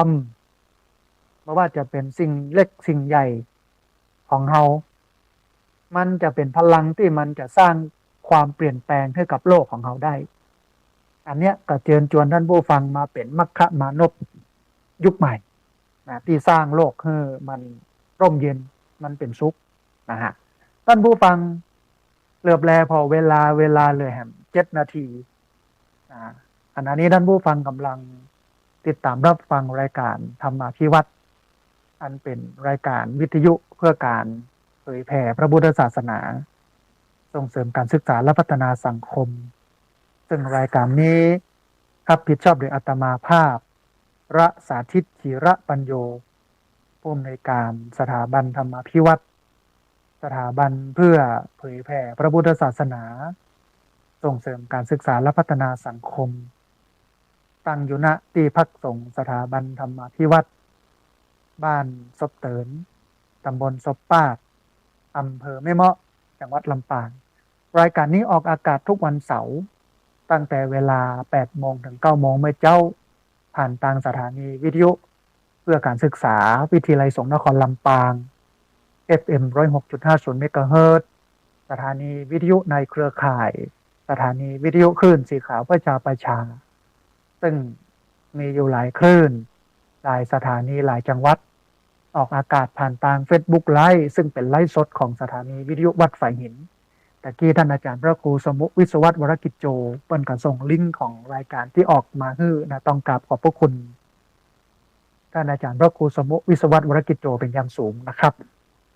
ำไม่ว่าจะเป็นสิ่งเล็กสิ่งใหญ่ของเฮามันจะเป็นพลังที่มันจะสร้างความเปลี่ยนแปลงให้กับโลกของเฮาได้ อันเนี้ยก็เชิญชวนท่านผู้ฟังมาเป็นมัคคะมานพยุคใหม่นะที่สร้างโลกให้มันร่มเย็นมันเป็นสุขนะฮะท่านผู้ฟังเหลือบแลพอเวลาเลยแฮม7 นาทีขณะนี้ท่านผู้ฟังกำลังติดตามรับฟังรายการธรรมาภิวัตน์อันเป็นรายการวิทยุเพื่อการเผยแผ่พระพุทธศาสนาส่งเสริมการศึกษาและพัฒนาสังคมซึ่งรายการนี้รับผิดชอบโดยอาตมาภาพระสาธิตธีระปัญโยผู้อำนวยการสถาบันธรรมาภิวัตน์สถาบันเพื่อเผยแผ่พระพุทธศาสนาส่งเสริมการศึกษาและพัฒนาสังคมตั้งอยู่ณที่พักสงฆ์สถาบันธรรมาภิวัตน์บ้านซบเตินตำบลซบปากอำเภอแม่เมาะจังหวัดลำปางรายการนี้ออกอากาศทุกวันเสาร์ตั้งแต่เวลา 8 โมงถึง 9 โมงเมื่อเจ้าผ่านทางสถานีวิทยุเพื่อการศึกษาวิทยาลัยสงฆ์นครลำปาง FM 106.50 เมกะเฮิรตซ์สถานีวิทยุในเครือข่ายสถานีวิทยุคลื่นสีขาวประชาซึ่งมีอยู่หลายคลื่นหลายสถานีหลายจังหวัดออกอากาศผ่านทาง Facebook ไลฟ์ซึ่งเป็นไลฟ์สดของสถานีวิทยุวัดฝายหินแต่กี้ท่านอาจารย์พระครูสมุวิศวัตวรกิจโจเปิ้นก็ส่งลิงก์ของรายการที่ออกมาให้นะต้องกราบขอบพระคุณท่านอาจารย์พระครูสมุวิศวัตวรกิจโจเป็นอย่างสูงนะครับ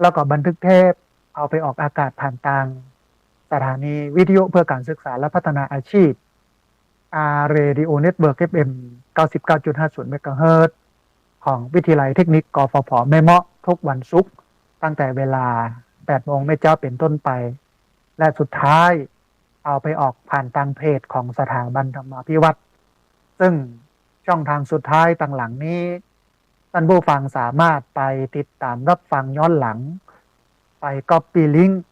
แล้วก็บันทึกเทปเอาไปออกอากาศผ่านทางสถานีวิทยุเพื่อการศึกษาและพัฒนาอาชีพเรดิโอเน็ตเวิร์ก FM 99.50 เมกะเฮิรตซ์ของวิทยาลัยเทคนิคกฟผแม่เมาะทุกวันศุกร์ตั้งแต่เวลา 8 โมงเช้าเป็นต้นไปและสุดท้ายเอาไปออกผ่านทางเพจของสถาบันธรรมาภิวัตน์ซึ่งช่องทางสุดท้ายต่างหลังนี้ท่านผู้ฟังสามารถไปติดตามรับฟังย้อนหลังไปก๊อปปี้ลิงก์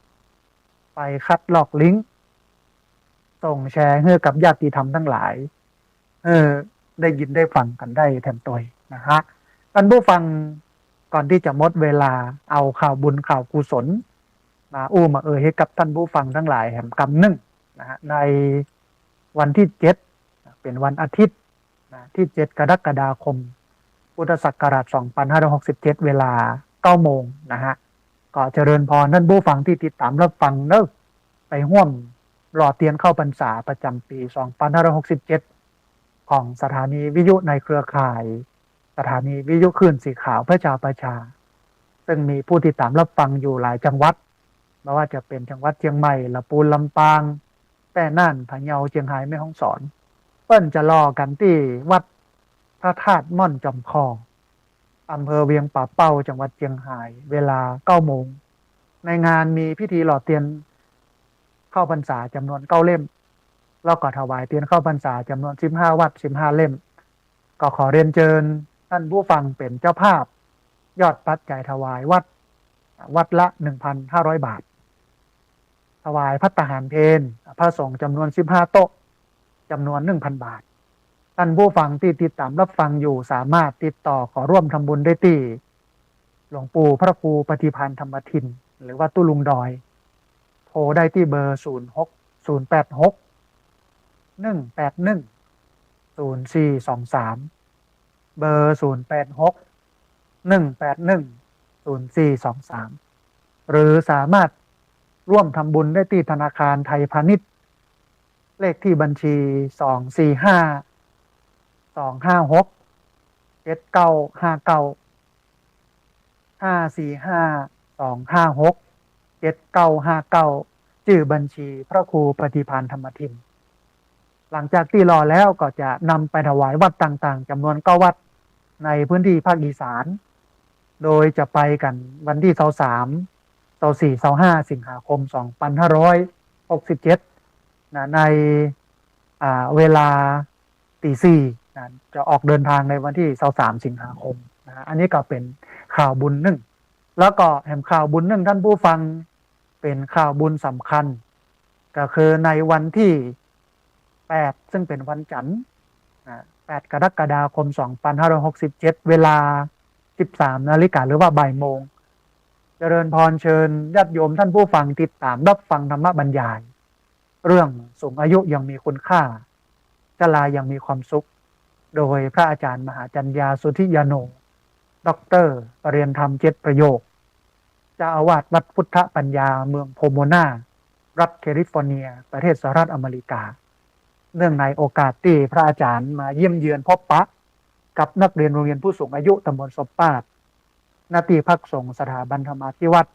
ไปคัดลอกลิงก์ส่งแชร์ให้กับญาติธรรมทั้งหลายได้ยินได้ฟังกันได้แถมตัวนะฮะท่านผู้ฟังก่อนที่จะหมดเวลาเอาข่าวบุญข่าวกุศลมามาให้กับท่านผู้ฟังทั้งหลายแห่งกำหนึ่งนะฮะในวันที่7เป็นวันอาทิตย์ที่7 กรกฎาคมพุทธศักราช2567เวลา 9 โมงนะฮะก็เจริญพรท่านผู้ฟังที่ติดตามรับฟังเนอะไปร่วมรอเตียนเข้าพรรษาประจำปี2567ของสถานีวิทยุในเครือข่ายสถานีวิทยุคลื่นสีขาวประชาซึ่งมีผู้ติดตามรับฟังอยู่หลายจังหวัดไม่ว่าจะเป็นจังหวัดเชียงใหม่ลำพูนลำปางแป้น่านพะเยาเชียงรายแม่ฮ่องสอนเปิ้นจะรอกันที่วัดพระธาตุม่อนจอมทองอำเภอเวียงป่าเป้าจังหวัดเชียงรายเวลา 9 โมงในงานมีพิธีหล่อเทียนเข้าพรรษาจำนวน 9 เล่มแล้วก็ถวายเทียนเข้าพรรษาจำนวน15 วัด15 เล่มก็ขอเรียนเชิญท่านผู้ฟังเป็นเจ้าภาพยอดปัจจัยถวายวัดละ 1,500 บาทถวายภัตตาหารเพลพระสงฆ์จำนวน15 โต๊ะจำนวน 1,000 บาทท่านผู้ฟังที่ติดตามรับฟังอยู่สามารถติดต่อขอร่วมทำบุญได้ที่หลวงปู่พระครูปฏิพันธ์ธรรมทินหรือว่าตู้ลุงดอยโทรได้ที่เบอร์086 181 0423เบอร์086 181 0423หรือสามารถร่วมทำบุญได้ที่ธนาคารไทยพาณิชย์เลขที่บัญชี245 256 7959 545 256 7959 ชื่อบัญชีพระครูปฏิภาณธรรมทิมหลังจากที่รอแล้วก็จะนำไปถวายวัดต่างๆจำนวน9 วัดในพื้นที่ภาคอีสานโดยจะไปกันวันที่23 24 25สิงหาคม2567ในเวลาตี 4นะจะออกเดินทางในวันที่23สิงหาคมนะอันนี้ก็เป็นข่าวบุญหนึ่งแล้วก็แห่งข่าวบุญหนึ่งท่านผู้ฟังเป็นข่าวบุญสำคัญก็คือในวันที่8ซึ่งเป็นวันจันทร์8 กรกฎาคม2567เวลา13 นาฬิกาหรือว่าบ่ายโมงเจริญพรเชิญญาติโยมท่านผู้ฟังติดตามรับฟังธรรมบรรยายเรื่องสูงอายุยังมีคุณค่าชรายังมีความสุขโดยพระอาจารย์มหาจัญญาสุทธิยาโนด็อกเตอร์ปรริยนธรรม7 ประโยคเจ้าอาวาสวัดพุทธปัญญาเมืองโพโมนารัฐแคลิฟอร์เนียประเทศสหรัฐอเมริกาเนื่องในโอกาสที่พระอาจารย์มาเยี่ยมเยือนพบปะกับนักเรียนโรงเรียนผู้สูงอายุตำบลศพปาดหน้าที่พักสงฆ์สถาบันธรรมาธิวัด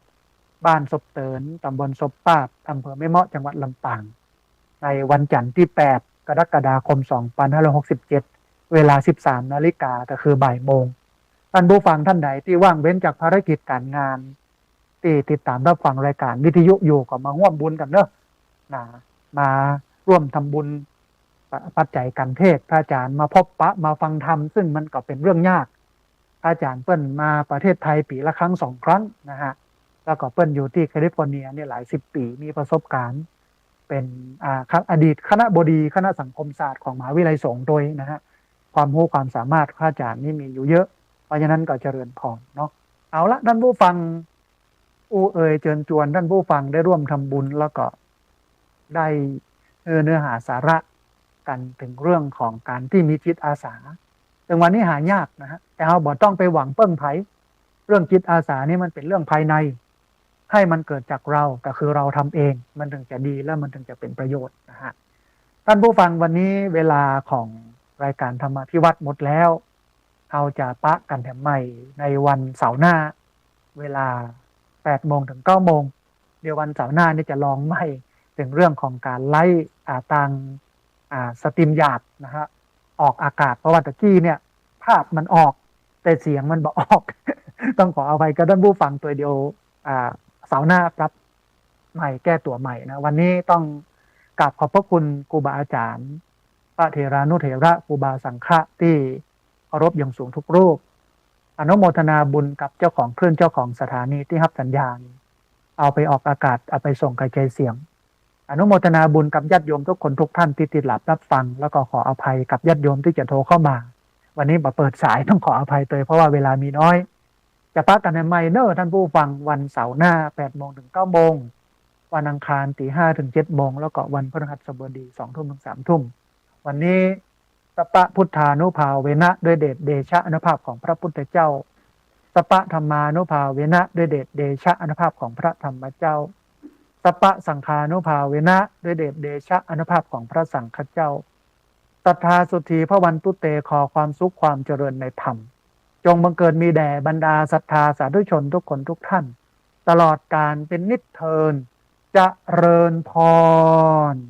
บ้านศพเตินตำบลศพปาดอำเภอแม่เมาะจังหวัดลำปางในวันจันทร์ที่8 กรกฎาคม2567เวลา13 นาฬิกาก็คือบ่ายโมงท่านผู้ฟังท่านใดที่ว่างเว้นจากภารกิจการงานที่ติดตามรับฟังรายการวิทยุอยู่ก็มาร่วมบุญกันเนอะมาร่วมทำบุญปัจจัยกันเทศพระอาจารย์มาพบปะมาฟังธรรมซึ่งมันก็เป็นเรื่องยากพระอาจารย์เปิ้ลมาประเทศไทยปีละครั้ง2 ครั้งนะฮะแล้วก็เปิ้ลอยู่ที่แคลิฟอร์เนียเนี่ยหลาย10 ปีมีประสบการณ์เป็นอดีตคณบดีคณะสังคมศาสตร์ของมหาวิทยาลัยสงฆ์โดยนะฮะความรู้ความสามารถพระอาจารย์นี่มีอยู่เยอะเพราะฉะนั้นก็เจริญพรเนาะเอาละท่านผู้ฟังเชิญชวนท่านผู้ฟังได้ร่วมทำบุญแล้วก็ได้เนื้อหาสาระกันถึงเรื่องของการที่มีจิตอาสาถึงวันนี้หายากนะฮะแต่เราบอกต้องไปหวังเปิ้งไผ่เรื่องจิตอาสานี่มันเป็นเรื่องภายในให้มันเกิดจากเราก็คือเราทำเองมันถึงจะดีและมันถึงจะเป็นประโยชน์นะฮะท่านผู้ฟังวันนี้เวลาของรายการธรรมพิวัตรหมดแล้วเราจะปะกันแถมใหม่ในวันเสาร์หน้าเวลา8 โมงถึง 9 โมงเดี๋ยววันเสาร์หน้านี่จะลองไม่ถึงเรื่องของการไล่ทางสตรีมหยาดนะฮะออกอากาศเพราะว่าตะกี้เนี่ยภาพมันออกแต่เสียงมันบอกออก ต้องขออภัยกับท่านผู้ฟังตัวเดียวเสาร์หน้ารับใหม่แก้ตัวใหม่นะวันนี้ต้องกราบขอบพระคุณครูบาอาจารย์พระเถรานุเถระครูบาสังฆะที่เคารพอย่างสูงทุกรูปอนุโมทนาบุญกับเจ้าของคลื่นเจ้าของสถานีที่รับสัญญาณเอาไปออกอากาศเอาไปส่งกระจายเสียงอนุโมทนาบุญกับญาติโยมทุกคนทุกท่านที่ติดหลับรับฟังแล้วก็ขออภัยกับญาติโยมที่จะโทรเข้ามาวันนี้มาเปิดสายต้องขออภัยเลยเพราะว่าเวลามีน้อยจะพักกันในไมเนอร์ท่านผู้ฟังวันเสาร์หน้า8 โมงถึง 9 โมงวันอังคารตี 5 ถึง 7 โมงแล้วก็วันพฤหัสบดี2 ทุ่มถึง 3 ทุ่มวันนี้สัพพะพุทธานุภาเวนะด้วยเดชเดชะอนุภาพของพระพุทธเจ้าสัพพะธรรมานุภาเวนะด้วยเดชเดชะอนุภาพของพระธรรมเจ้าสัพพะสังฆานุภาเวนะด้วยเดชเดชะอนุภาพของพระสังฆเจ้าศรัทธาสุธีพระวันตุเตขอความสุขความเจริญในธรรมจงบังเกิดมีแด่บรรดาศรัทธาสาธุชนทุกคนทุกท่านตลอดการเป็นนิจเทินเจริญพร